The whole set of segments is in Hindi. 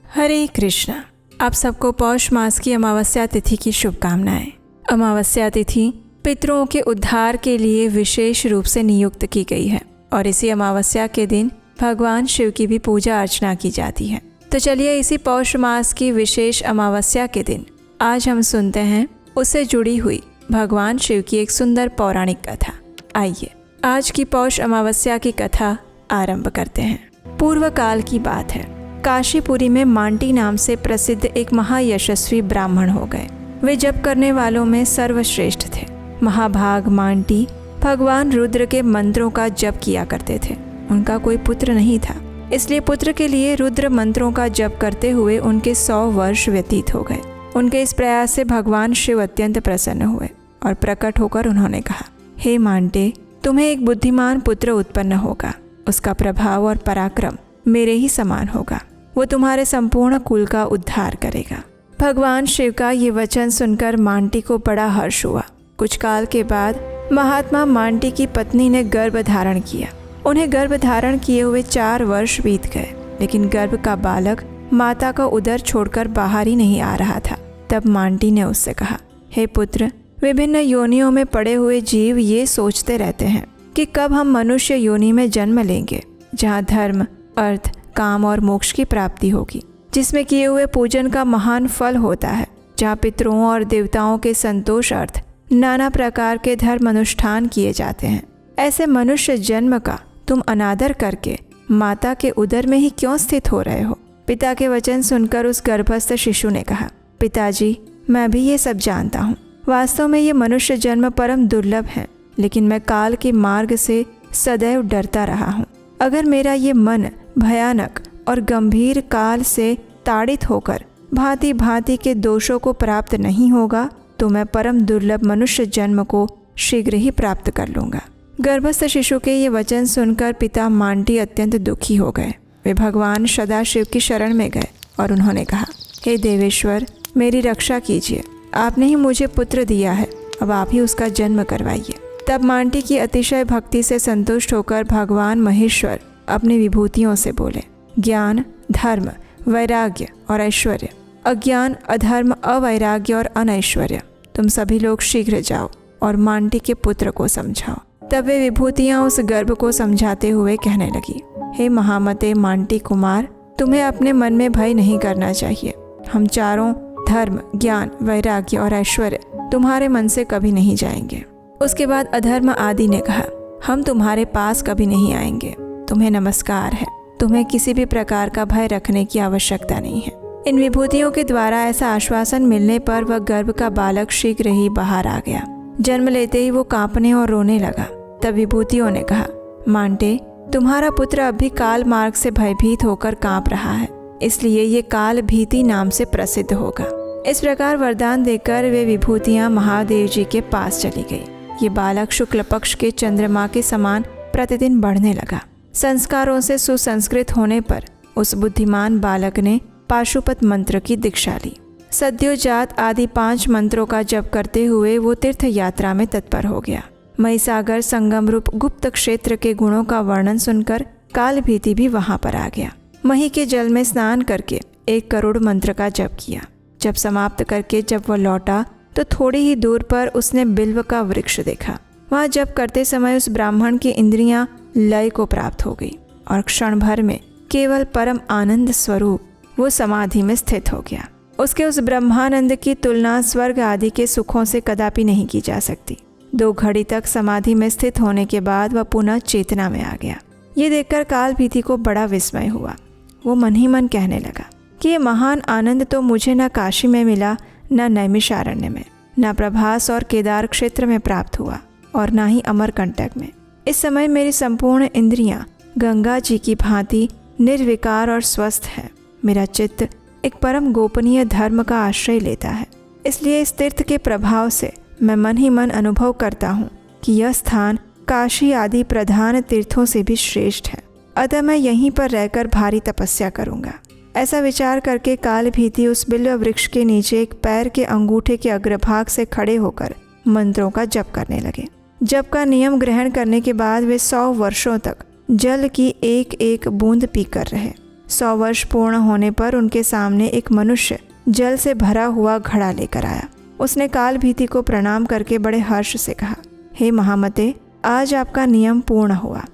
हरे कृष्णा। आप सबको पौष मास की अमावस्या तिथि की शुभकामनाएं। अमावस्या तिथि पितरों के उद्धार के लिए विशेष रूप से नियुक्त की गई है और इसी अमावस्या के दिन भगवान शिव की भी पूजा अर्चना की जाती है। तो चलिए इसी पौष मास की विशेष अमावस्या के दिन आज हम सुनते हैं उससे जुड़ी हुई भगवान शिव की एक सुंदर पौराणिक कथा। आइए आज की पौष अमावस्या की कथा आरंभ करते हैं। पूर्व काल की बात है। काशीपुरी में मांटी नाम से प्रसिद्ध एक महायशस्वी ब्राह्मण हो गए। वे जप करने वालों में सर्वश्रेष्ठ थे। महाभाग मांटी भगवान रुद्र के मंत्रों का जप किया करते थे। उनका कोई पुत्र नहीं था, इसलिए पुत्र के लिए रुद्र मंत्रों का जप करते हुए उनके 100 वर्ष व्यतीत हो गए। उनके इस प्रयास से भगवान शिव अत्यंत प्रसन्न हुए और प्रकट होकर उन्होंने कहा, हे मांटे, तुम्हें एक बुद्धिमान पुत्र उत्पन्न होगा। उसका प्रभाव और पराक्रम मेरे ही समान होगा। वो तुम्हारे संपूर्ण कुल का उद्धार करेगा। भगवान शिव का ये वचन सुनकर मांटी को बड़ा हर्ष हुआ। कुछ काल के बाद महात्मा मांटी की पत्नी ने गर्भ धारण किया। उन्हें गर्भ धारण किए हुए 4 वर्ष बीत गए, लेकिन गर्भ का बालक माता का उदर छोड़कर बाहर ही नहीं आ रहा था। तब मांटी ने उससे कहा, हे पुत्र, विभिन्न योनियों में पड़े हुए जीव ये सोचते रहते हैं कि कब हम मनुष्य योनि में जन्म लेंगे, जहाँ धर्म, अर्थ, काम और मोक्ष की प्राप्ति होगी, जिसमें किए हुए पूजन का महान फल होता है, जहाँ पितरों और देवताओं के संतोष अर्थ नाना प्रकार के धर्म अनुष्ठान किए जाते हैं। ऐसे मनुष्य जन्म का तुम अनादर करके माता के उदर में ही क्यों स्थित हो रहे हो? पिता के वचन सुनकर उस गर्भस्थ शिशु ने कहा, पिताजी, मैं भी ये सब जानता हूँ। वास्तव में ये मनुष्य जन्म परम दुर्लभ है, लेकिन मैं काल के मार्ग से सदैव डरता रहा हूँ। अगर मेरा ये मन भयानक और गंभीर काल से ताड़ित होकर भांति भांति के दोषों को प्राप्त नहीं होगा, तो मैं परम दुर्लभ मनुष्य जन्म को शीघ्र ही प्राप्त कर लूँगा। गर्भस्थ शिशु के ये वचन सुनकर पिता मांटी अत्यंत दुखी हो गए। वे भगवान सदाशिव की शरण में गए और उन्होंने कहा, हे देवेश्वर, मेरी रक्षा कीजिए। आपने ही मुझे पुत्र दिया है, अब आप ही उसका जन्म करवाइए। तब मांटी की अतिशय भक्ति से संतुष्ट होकर भगवान महेश्वर अपनी विभूतियों से बोले, ज्ञान, धर्म, वैराग्य और ऐश्वर्य, अज्ञान, अधर्म, अवैराग्य और अनैश्वर्य, तुम सभी लोग शीघ्र जाओ और मांटी के पुत्र को समझाओ। तब वे विभूतियाँ उस गर्भ को समझाते हुए कहने लगी, हे महामते मांटी कुमार, तुम्हें अपने मन में भय नहीं करना चाहिए। हम चारों धर्म, ज्ञान, वैराग्य और ऐश्वर्य तुम्हारे मन से कभी नहीं जाएंगे। उसके बाद अधर्म आदि ने कहा, हम तुम्हारे पास कभी नहीं आएंगे। तुम्हें नमस्कार है। तुम्हें किसी भी प्रकार का भय रखने की आवश्यकता नहीं है। इन विभूतियों के द्वारा ऐसा आश्वासन मिलने पर वह गर्भ का बालक शीघ्र ही बाहर आ गया। जन्म लेते ही वो कांपने और रोने लगा। तब विभूतियों ने कहा, मांटे, तुम्हारा पुत्र अब भी काल मार्ग से भयभीत होकर कांप रहा है, इसलिए ये काल भीति नाम से प्रसिद्ध होगा। इस प्रकार वरदान देकर वे विभूतियाँ महादेव जी के पास चली गई। ये बालक शुक्ल पक्ष के चंद्रमा के समान प्रतिदिन बढ़ने लगा। संस्कारों से सुसंस्कृत होने पर उस बुद्धिमान बालक ने पाशुपत मंत्र की दीक्षा ली। सद्योजात आदि 5 मंत्रों का जप करते हुए वो तीर्थ यात्रा में तत्पर हो गया। महिसागर संगम रूप गुप्त क्षेत्र के गुणों का वर्णन सुनकर काल भीति भी वहां पर आ गया। मही के जल में स्नान करके 1 करोड़ मंत्र का जप किया। जब समाप्त करके जब वह लौटा तो थोड़ी ही दूर पर उसने बिल्व का वृक्ष देखा। वहाँ जप करते समय उस ब्राह्मण की इंद्रियां लय को प्राप्त हो गई और क्षण भर में केवल परम आनंद स्वरूप वो समाधि में स्थित हो गया। उसके उस ब्रह्मानंद की तुलना स्वर्ग आदि के सुखों से कदापि नहीं की जा सकती। 2 घड़ी तक समाधि में स्थित होने के बाद वह पुनः चेतना में आ गया। ये देखकर काल भीति को बड़ा विस्मय हुआ। वो मन ही मन कहने लगा कि ये महान आनंद तो मुझे न काशी में मिला, न नैमिषारण्य में, न प्रभास और केदार क्षेत्र में प्राप्त हुआ और न ही अमरकंटक में। इस समय मेरी संपूर्ण इंद्रियां गंगा जी की भांति निर्विकार और स्वस्थ है। मेरा चित्त एक परम गोपनीय धर्म का आश्रय लेता है। इसलिए इस तीर्थ के प्रभाव से मैं मन ही मन अनुभव करता हूँ कि यह स्थान काशी आदि प्रधान तीर्थों से भी श्रेष्ठ है। अतः मैं यहीं पर रहकर भारी तपस्या करूँगा। ऐसा विचार करके काल भीति उस बिल्व वृक्ष के नीचे एक पैर के अंगूठे के अग्रभाग से खड़े होकर मंत्रों का जप करने लगे। जप का नियम ग्रहण करने के बाद वे 100 वर्षों तक जल की एक एक बूंद पीकर रहे। 100 वर्ष पूर्ण होने पर उनके सामने एक मनुष्य जल से भरा हुआ घड़ा लेकर आया। उसने काल भीति को प्रणाम करके बड़े हर्ष से कहा, हे महामते, आज आपका नियम पूर्ण हुआ,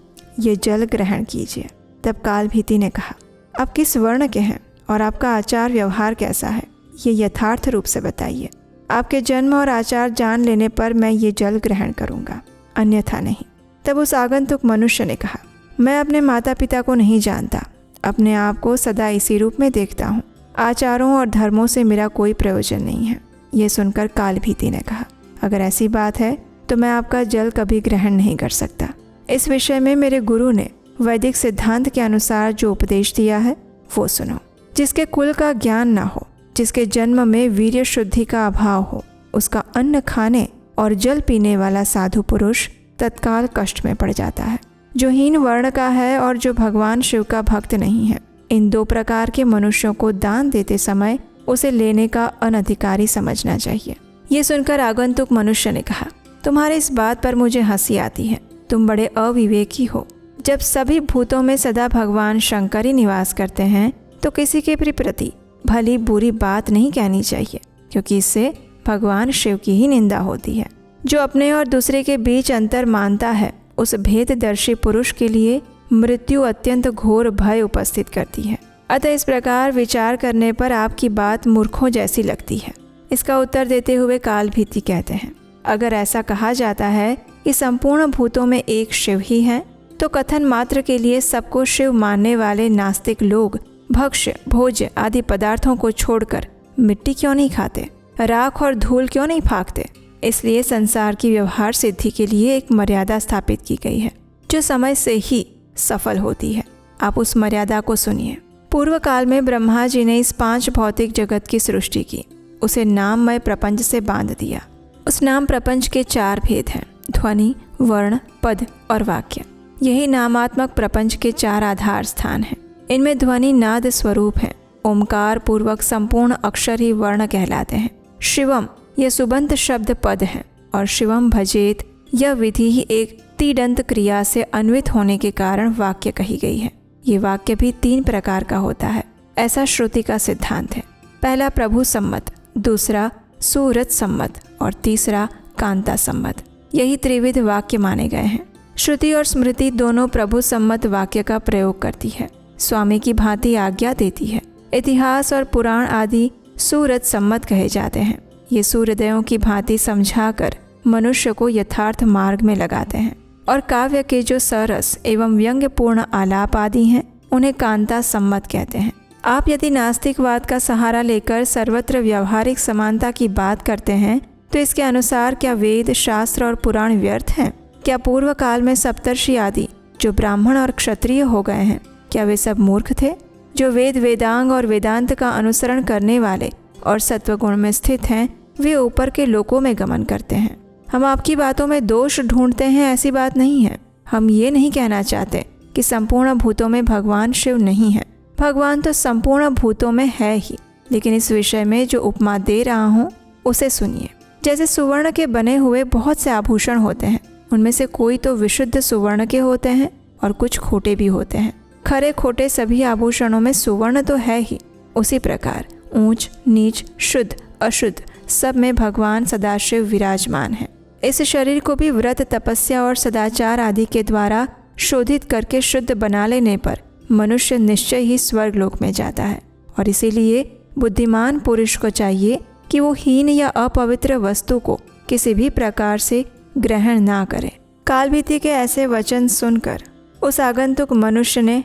ये जल ग्रहण कीजिए। तब काल भीति ने कहा, आप किस वर्ण के हैं और आपका आचार व्यवहार कैसा है, ये यथार्थ रूप से बताइए। आपके जन्म और आचार जान लेने पर मैं ये जल ग्रहण करूँगा, अन्यथा नहीं। तब उस आगंतुक मनुष्य ने कहा, मैं अपने माता पिता को नहीं जानता, अपने आप को सदा इसी रूप में देखता हूँ, आचारों और धर्मों से मेरा कोई प्रयोजन नहीं है। ये सुनकर काल भीति ने कहा, अगर ऐसी बात है तो मैं आपका जल कभी ग्रहण नहीं कर सकता। इस विषय में मेरे गुरु ने वैदिक सिद्धांत के अनुसार जो उपदेश दिया है वो सुनो। जिसके कुल का ज्ञान ना हो, जिसके जन्म में वीर्य शुद्धि का अभाव हो, उसका अन्न खाने और जल पीने वाला साधु पुरुष तत्काल कष्ट में पड़ जाता है। जो हीन वर्ण का है और जो भगवान शिव का भक्त नहीं है, इन 2 प्रकार के मनुष्यों को दान देते समय उसे लेने का अनधिकारी समझना चाहिए। ये सुनकर आगंतुक मनुष्य ने कहा, तुम्हारे इस बात पर मुझे हंसी आती है, तुम बड़े अविवेकी हो। जब सभी भूतों में सदा भगवान शंकर ही निवास करते हैं तो किसी के भी प्रति भली बुरी बात नहीं कहनी चाहिए, क्योंकि इससे भगवान शिव की ही निंदा होती है। जो अपने और दूसरे के बीच अंतर मानता है, उस भेददर्शी पुरुष के लिए मृत्यु अत्यंत घोर भय उपस्थित करती है। अतः इस प्रकार विचार करने पर आपकी बात मूर्खों जैसी लगती है। इसका उत्तर देते हुए काल भीति कहते हैं, अगर ऐसा कहा जाता है कि संपूर्ण भूतों में एक शिव ही है, तो कथन मात्र के लिए सबको शिव मानने वाले नास्तिक लोग भक्ष्य भोज्य आदि पदार्थों को छोड़कर मिट्टी क्यों नहीं खाते, राख और धूल क्यों नहीं फाँकते। इसलिए संसार की व्यवहार सिद्धि के लिए एक मर्यादा स्थापित की गई है, जो समय से ही सफल होती है। आप उस मर्यादा को सुनिए। पूर्व काल में ब्रह्मा जी ने इस 5 भौतिक जगत की सृष्टि की, उसे नाममय प्रपंच से बांध दिया। उस नाम प्रपंच के 4 भेद हैं, ध्वनि, वर्ण, पद और वाक्य। यही नामात्मक प्रपंच के 4 आधार स्थान हैं। इनमें ध्वनि नाद स्वरूप है, ओमकार पूर्वक संपूर्ण अक्षर ही वर्ण कहलाते हैं। शिवम यह सुबंत शब्द पद है और शिवम भजेत यह विधि ही एक तिडंत क्रिया से अन्वित होने के कारण वाक्य कही गई है। ये वाक्य भी 3 प्रकार का होता है, ऐसा श्रुति का सिद्धांत है। पहला प्रभु सम्मत, दूसरा सूरत सम्मत और तीसरा कांता सम्मत। यही त्रिविध वाक्य माने गए हैं। श्रुति और स्मृति दोनों प्रभु सम्मत वाक्य का प्रयोग करती है, स्वामी की भांति आज्ञा देती है। इतिहास और पुराण आदि सूरत सम्मत कहे जाते हैं। ये सूर्योदयों की भांति समझाकर मनुष्य को यथार्थ मार्ग में लगाते हैं। और काव्य के जो सरस एवं व्यंग्यपूर्ण आलाप आदि हैं, उन्हें कांता सम्मत कहते हैं। आप यदि नास्तिकवाद का सहारा लेकर सर्वत्र व्यावहारिक समानता की बात करते हैं, तो इसके अनुसार क्या वेद शास्त्र और पुराण व्यर्थ हैं? क्या पूर्व काल में सप्तर्षि आदि जो ब्राह्मण और क्षत्रिय हो गए हैं, क्या वे सब मूर्ख थे? जो वेद वेदांग और वेदांत का अनुसरण करने वाले और सत्वगुण में स्थित हैं, वे ऊपर के लोकों में गमन करते हैं। हम आपकी बातों में दोष ढूंढते हैं, ऐसी बात नहीं है। हम ये नहीं कहना चाहते कि संपूर्ण भूतों में भगवान शिव नहीं है। भगवान तो संपूर्ण भूतों में है ही, लेकिन इस विषय में जो उपमा दे रहा हूँ उसे सुनिए। जैसे सुवर्ण के बने हुए बहुत से आभूषण होते हैं, उनमें से कोई तो विशुद्ध सुवर्ण के होते हैं और कुछ खोटे भी होते हैं। खरे खोटे सभी आभूषणों में सुवर्ण तो है ही। उसी प्रकार ऊंच नीच शुद्ध अशुद्ध सब में भगवान सदाशिव विराजमान है। इस शरीर को भी व्रत तपस्या और सदाचार आदि के द्वारा शोधित करके शुद्ध बना लेने पर मनुष्य निश्चय ही स्वर्ग लोक में जाता है। और इसीलिए बुद्धिमान पुरुष को चाहिए कि वो हीन या अपवित्र वस्तु को किसी भी प्रकार से ग्रहण ना करे। कालभीति के ऐसे वचन सुनकर उस आगंतुक मनुष्य ने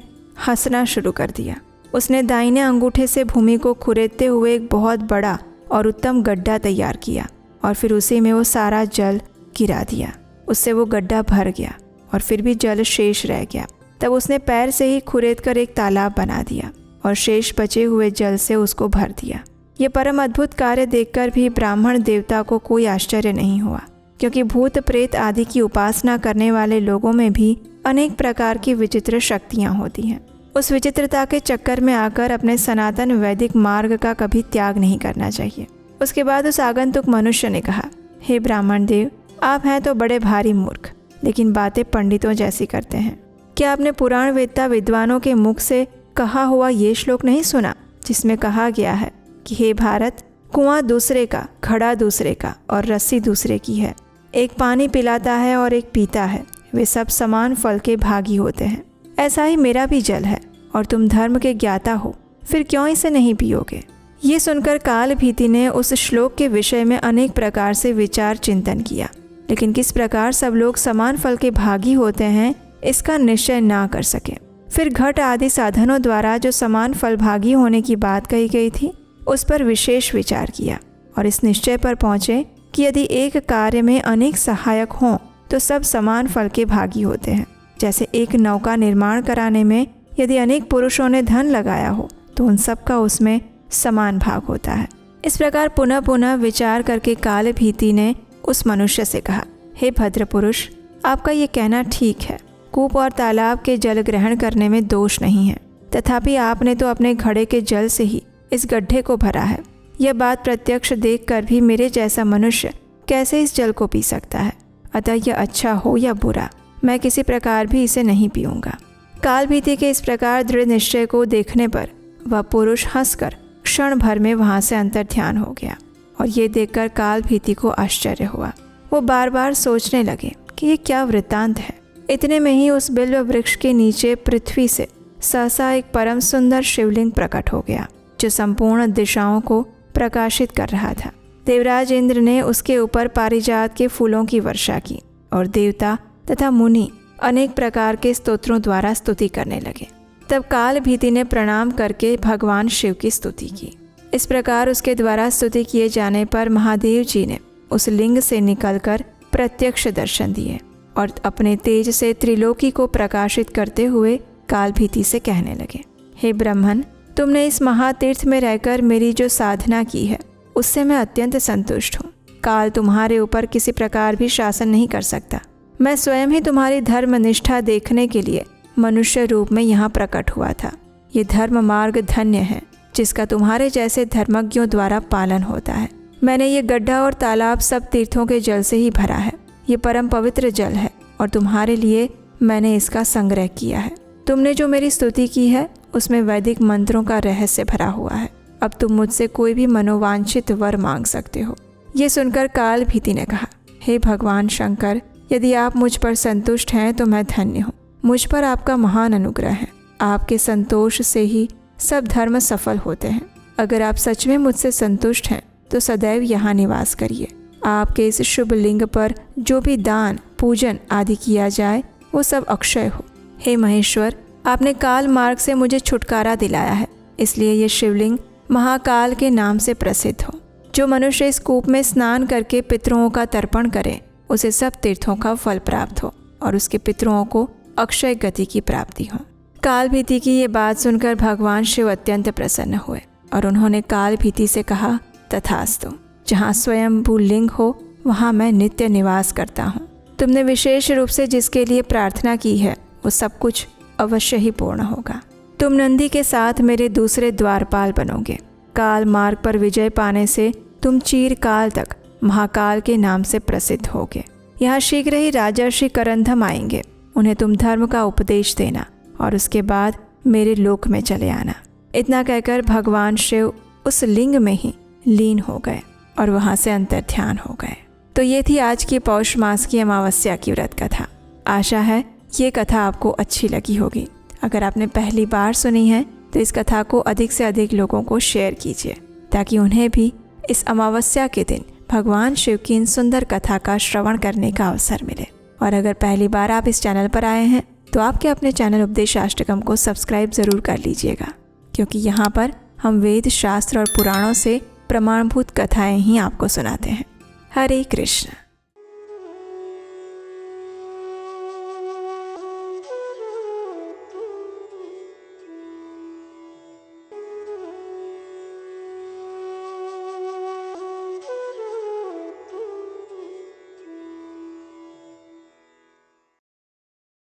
हंसना शुरू कर दिया। उसने दाहिने अंगूठे से भूमि को खुरेदते हुए एक बहुत बड़ा और उत्तम गड्ढा तैयार किया और फिर उसी में वो सारा जल गिरा दिया। उससे वो गड्ढा भर गया और फिर भी जल शेष रह गया। तब उसने पैर से ही खुरेदकर एक तालाब बना दिया और शेष बचे हुए जल से उसको भर दिया। ये परम अद्भुत कार्य देखकर भी ब्राह्मण देवता को कोई आश्चर्य नहीं हुआ, क्योंकि भूत प्रेत आदि की उपासना करने वाले लोगों में भी अनेक प्रकार की विचित्र शक्तियाँ होती हैं। उस विचित्रता के चक्कर में आकर अपने सनातन वैदिक मार्ग का कभी त्याग नहीं करना चाहिए। उसके बाद उस आगंतुक मनुष्य ने कहा, हे ब्राह्मण देव, आप हैं तो बड़े भारी मूर्ख, लेकिन बातें पंडितों जैसी करते हैं। क्या आपने पुराण वेदता विद्वानों के मुख से कहा हुआ ये श्लोक नहीं सुना जिसमें कहा गया है कि हे भारत, कुआं दूसरे का, घड़ा दूसरे का और रस्सी दूसरे की है। एक पानी पिलाता है और एक पीता है, वे सब समान फल के भागी होते हैं। ऐसा ही मेरा भी जल है और तुम धर्म के ज्ञाता हो, फिर क्यों इसे नहीं पियोगे? ये सुनकर काल भीति ने उस श्लोक के विषय में अनेक प्रकार से विचार चिंतन किया, लेकिन किस प्रकार सब लोग समान फल के भागी होते हैं इसका निश्चय ना कर सके। फिर घट आदि साधनों द्वारा जो समान फल भागी होने की बात कही गई थी उस पर विशेष विचार किया और इस निश्चय पर पहुँचे कि यदि एक कार्य में अनेक सहायक हों तो सब समान फल के भागी होते हैं। जैसे एक नौका निर्माण कराने में यदि अनेक पुरुषों ने धन लगाया हो तो उन सब का उसमें समान भाग होता है। इस प्रकार पुनः पुनः विचार करके काल भीति ने उस मनुष्य से कहा, हे भद्र पुरुष, आपका ये कहना ठीक है, कूप और तालाब के जल ग्रहण करने में दोष नहीं है, तथापि आपने तो अपने घड़े के जल से ही इस गड्ढे को भरा है। यह बात प्रत्यक्ष देखकर भी मेरे जैसा मनुष्य कैसे इस जल को पी सकता है? अतः यह अच्छा हो या बुरा, मैं किसी प्रकार भी इसे नहीं पीऊँगा। काल भीति के इस प्रकार दृढ़ निश्चय को देखने पर वह पुरुष हंसकर क्षण भर में वहाँ से अंतर्ध्यान हो गया और ये देखकर काल भीति को आश्चर्य हुआ। वो बार बार सोचने लगे कि ये क्या वृत्तांत है। इतने में ही उस बिल्व वृक्ष के नीचे पृथ्वी से सहसा एक परम सुंदर शिवलिंग प्रकट हो गया जो संपूर्ण दिशाओं को प्रकाशित कर रहा था। देवराज इंद्र ने उसके ऊपर पारिजात के फूलों की वर्षा की और देवता तथा मुनि अनेक प्रकार के स्तोत्रों द्वारा स्तुति करने लगे। तब काल भीति ने प्रणाम करके भगवान शिव की स्तुति की। इस प्रकार उसके द्वारा स्तुति किए जाने पर महादेव जी ने उस लिंग से निकलकर प्रत्यक्ष दर्शन दिए और अपने तेज से त्रिलोकी को प्रकाशित करते हुए काल भीति से कहने लगे, हे ब्राह्मण, तुमने इस महातीर्थ में रहकर मेरी जो साधना की है उससे मैं अत्यंत संतुष्ट हूँ। काल तुम्हारे ऊपर किसी प्रकार भी शासन नहीं कर सकता। मैं स्वयं ही तुम्हारी धर्म निष्ठा देखने के लिए मनुष्य रूप में यहाँ प्रकट हुआ था। ये धर्म मार्ग धन्य है जिसका तुम्हारे जैसे धर्मज्ञों द्वारा पालन होता है। मैंने ये गड्ढा और तालाब सब तीर्थों के जल से ही भरा है। ये परम पवित्र जल है और तुम्हारे लिए मैंने इसका संग्रह किया है। तुमने जो मेरी स्तुति की है उसमें वैदिक मंत्रों का रहस्य भरा हुआ है। अब तुम मुझसे कोई भी मनोवांछित वर मांग सकते हो। ये सुनकर काल भीति ने कहा, हे भगवान शंकर, यदि आप मुझ पर संतुष्ट हैं तो मैं धन्य हूँ। मुझ पर आपका महान अनुग्रह है। आपके संतोष से ही सब धर्म सफल होते हैं। अगर आप सच में मुझसे संतुष्ट हैं तो सदैव यहाँ निवास करिए। आपके इस शुभ लिंग पर जो भी दान पूजन आदि किया जाए वो सब अक्षय हो। हे महेश्वर, आपने काल मार्ग से मुझे छुटकारा दिलाया है, इसलिए ये शिवलिंग महाकाल के नाम से प्रसिद्ध हो। जो मनुष्य इस कूप में स्नान करके पितरों का तर्पण करे उसे सब तीर्थों का फल प्राप्त हो और उसके पितरों को अक्षय गति की प्राप्ति हो। काल भीति की ये बात सुनकर भगवान शिव अत्यंत प्रसन्न हुए और उन्होंने काल भीति से कहा, तथास्तु, जहाँ स्वयंभू लिंग हो वहाँ मैं नित्य निवास करता हूँ। तुमने विशेष रूप से जिसके लिए प्रार्थना की है वो सब कुछ अवश्य ही पूर्ण होगा। तुम नंदी के साथ मेरे दूसरे द्वारपाल बनोगे। काल मार्ग पर विजय पाने से तुम चीरकाल तक महाकाल के नाम से प्रसिद्ध होगे। यहाँ शीघ्र ही राजर्षि करंधम आएंगे। उन्हें तुम धर्म का उपदेश देना और उसके बाद मेरे लोक में चले आना। इतना कहकर भगवान शिव उस लिंग में ही लीन हो गए और वहाँ से अंतर्ध्यान हो गए। तो ये थी आज की पौष मास की अमावस्या की व्रत कथा। आशा है ये कथा आपको अच्छी लगी होगी। अगर आपने पहली बार सुनी है तो इस कथा को अधिक से अधिक लोगों को शेयर कीजिए ताकि उन्हें भी इस अमावस्या के दिन भगवान शिव की इन सुंदर कथा का श्रवण करने का अवसर मिले। और अगर पहली बार आप इस चैनल पर आए हैं तो आपके अपने चैनल उपदेशाष्टकम को सब्सक्राइब ज़रूर कर लीजिएगा, क्योंकि यहाँ पर हम वेद शास्त्र और पुराणों से प्रमाणभूत कथाएं ही आपको सुनाते हैं। हरे कृष्ण।